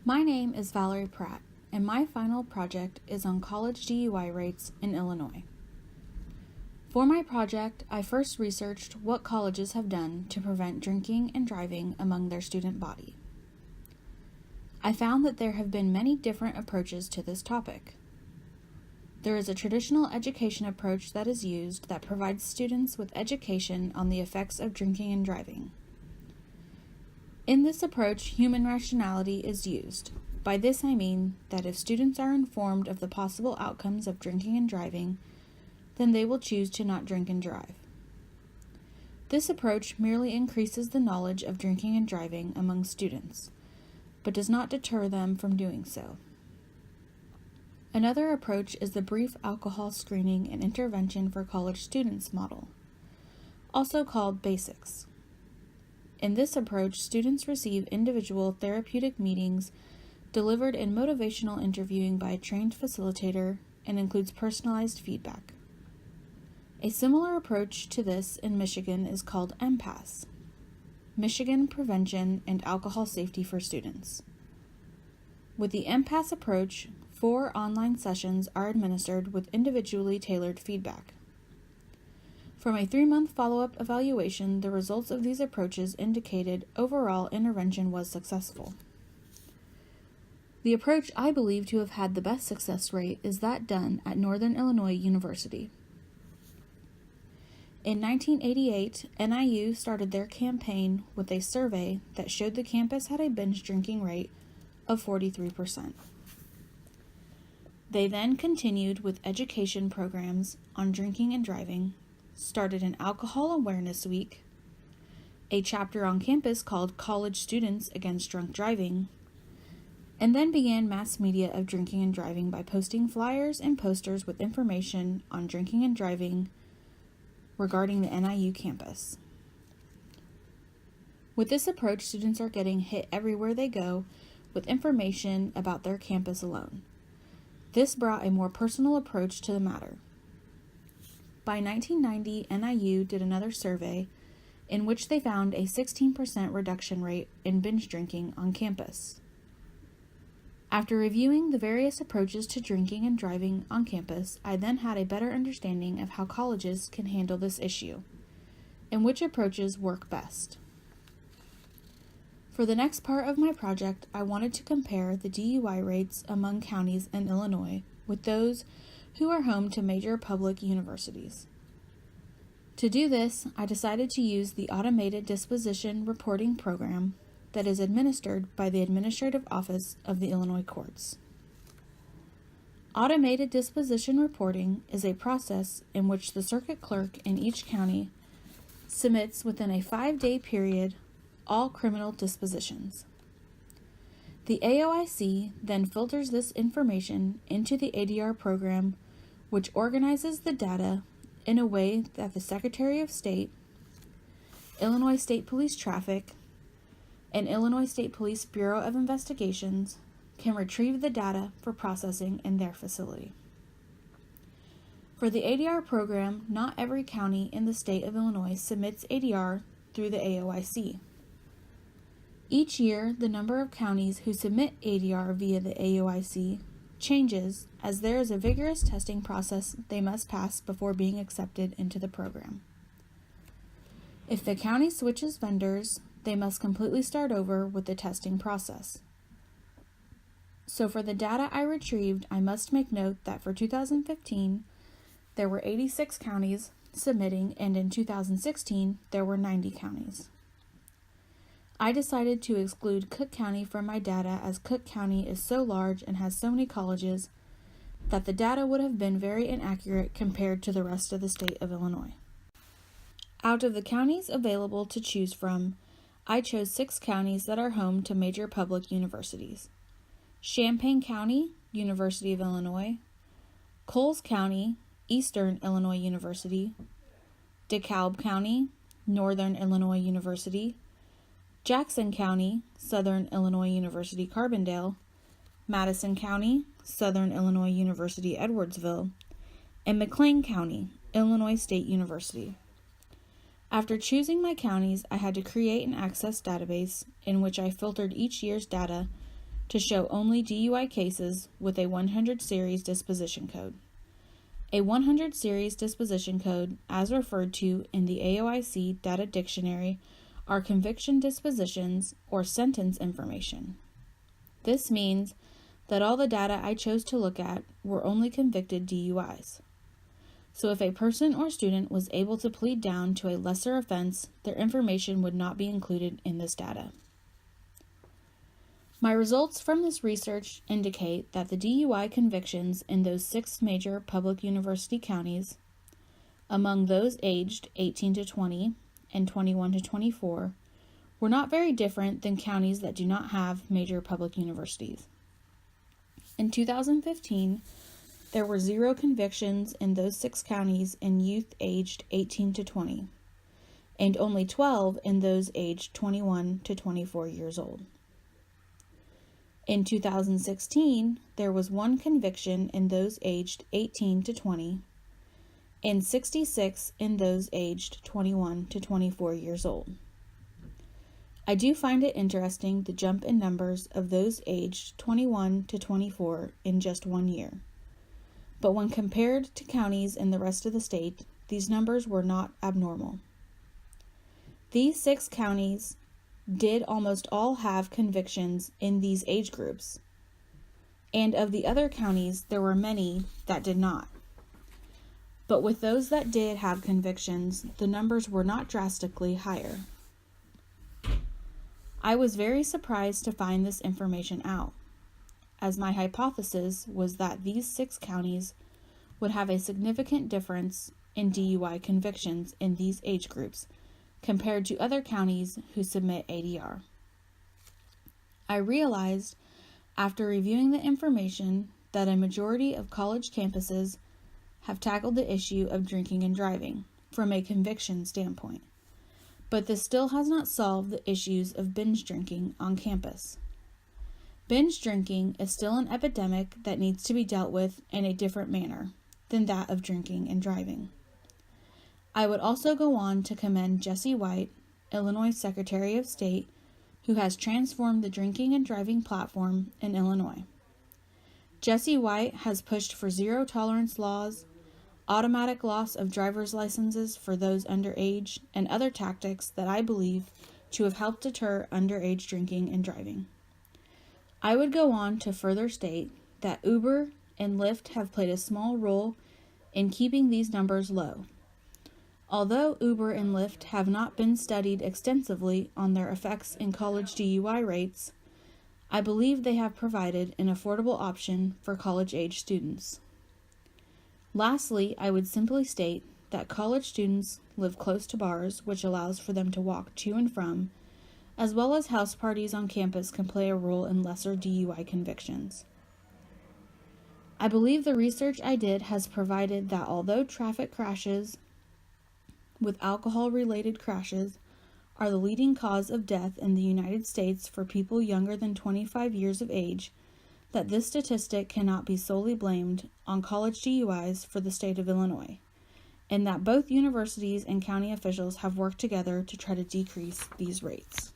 My name is Valery Pratt, and my final project is on college DUI rates in Illinois. For my project, I first researched what colleges have done to prevent drinking and driving among their student body. I found that there have been many different approaches to this topic. There is a traditional education approach that is used that provides students with education on the effects of drinking and driving. In this approach, human rationality is used. By this I mean that if students are informed of the possible outcomes of drinking and driving, then they will choose to not drink and drive. This approach merely increases the knowledge of drinking and driving among students, but does not deter them from doing so. Another approach is the brief alcohol screening and intervention for college students model, also called BASICS. In this approach, students receive individual therapeutic meetings delivered in motivational interviewing by a trained facilitator and includes personalized feedback. A similar approach to this in Michigan is called MPAS, Michigan Prevention and Alcohol Safety for Students. With the MPAS approach, 4 online sessions are administered with individually tailored feedback. From a 3-month follow-up evaluation, the results of these approaches indicated overall intervention was successful. The approach I believe to have had the best success rate is that done at Northern Illinois University. In 1988, NIU started their campaign with a survey that showed the campus had a binge drinking rate of 43%. They then continued with education programs on drinking and driving, started an Alcohol Awareness Week, a chapter on campus called College Students Against Drunk Driving, and then began mass media of drinking and driving by posting flyers and posters with information on drinking and driving regarding the NIU campus. With this approach, students are getting hit everywhere they go with information about their campus alone. This brought a more personal approach to the matter. By 1990, NIU did another survey in which they found a 16% reduction rate in binge drinking on campus. After reviewing the various approaches to drinking and driving on campus, I then had a better understanding of how colleges can handle this issue and which approaches work best. For the next part of my project, I wanted to compare the DUI rates among counties in Illinois with those who are home to major public universities. To do this, I decided to use the Automated Disposition Reporting Program that is administered by the Administrative Office of the Illinois Courts. Automated disposition reporting is a process in which the circuit clerk in each county submits within a 5-day period all criminal dispositions. The AOIC then filters this information into the ADR program, which organizes the data in a way that the Secretary of State, Illinois State Police Traffic, and Illinois State Police Bureau of Investigations can retrieve the data for processing in their facility. For the ADR program, not every county in the state of Illinois submits ADR through the AOIC. Each year, the number of counties who submit ADR via the AOIC changes as there is a vigorous testing process they must pass before being accepted into the program. If the county switches vendors, they must completely start over with the testing process. So for the data I retrieved, I must make note that for 2015, there were 86 counties submitting, and in 2016, there were 90 counties. I decided to exclude Cook County from my data as Cook County is so large and has so many colleges that the data would have been very inaccurate compared to the rest of the state of Illinois. Out of the counties available to choose from, I chose 6 counties that are home to major public universities: Champaign County, University of Illinois; Coles County, Eastern Illinois University; DeKalb County, Northern Illinois University; Jackson County, Southern Illinois University Carbondale; Madison County, Southern Illinois University Edwardsville; and McLean County, Illinois State University. After choosing my counties, I had to create an access database in which I filtered each year's data to show only DUI cases with a 100 series disposition code. A 100 series disposition code, as referred to in the AOIC Data Dictionary, are conviction dispositions or sentence information. This means that all the data I chose to look at were only convicted DUIs. So if a person or student was able to plead down to a lesser offense, their information would not be included in this data. My results from this research indicate that the DUI convictions in those 6 major public university counties, among those aged 18 to 20 and 21 to 24, were not very different than counties that do not have major public universities. In 2015, there were 0 convictions in those 6 counties in youth aged 18 to 20, and only 12 in those aged 21 to 24 years old. In 2016, there was 1 conviction in those aged 18 to 20, and 66 in those aged 21 to 24 years old. I do find it interesting the jump in numbers of those aged 21 to 24 in just 1 year. But when compared to counties in the rest of the state, these numbers were not abnormal. These 6 counties did almost all have convictions in these age groups, and of the other counties, there were many that did not. But with those that did have convictions, the numbers were not drastically higher. I was very surprised to find this information out, as my hypothesis was that these 6 counties would have a significant difference in DUI convictions in these age groups compared to other counties who submit ADR. I realized, after reviewing the information, that a majority of college campuses have tackled the issue of drinking and driving from a conviction standpoint, but this still has not solved the issues of binge drinking on campus. Binge drinking is still an epidemic that needs to be dealt with in a different manner than that of drinking and driving. I would also go on to commend Jesse White, Illinois Secretary of State, who has transformed the drinking and driving platform in Illinois. Jesse White has pushed for zero tolerance laws, automatic loss of driver's licenses for those underage, and other tactics that I believe to have helped deter underage drinking and driving. I would go on to further state that Uber and Lyft have played a small role in keeping these numbers low. Although Uber and Lyft have not been studied extensively on their effects in college DUI rates, I believe they have provided an affordable option for college-age students. Lastly, I would simply state that college students live close to bars, which allows for them to walk to and from, as well as house parties on campus can play a role in lesser DUI convictions. I believe the research I did has provided that although traffic crashes with alcohol-related crashes are the leading cause of death in the United States for people younger than 25 years of age, that this statistic cannot be solely blamed on college DUIs for the state of Illinois, and that both universities and county officials have worked together to try to decrease these rates.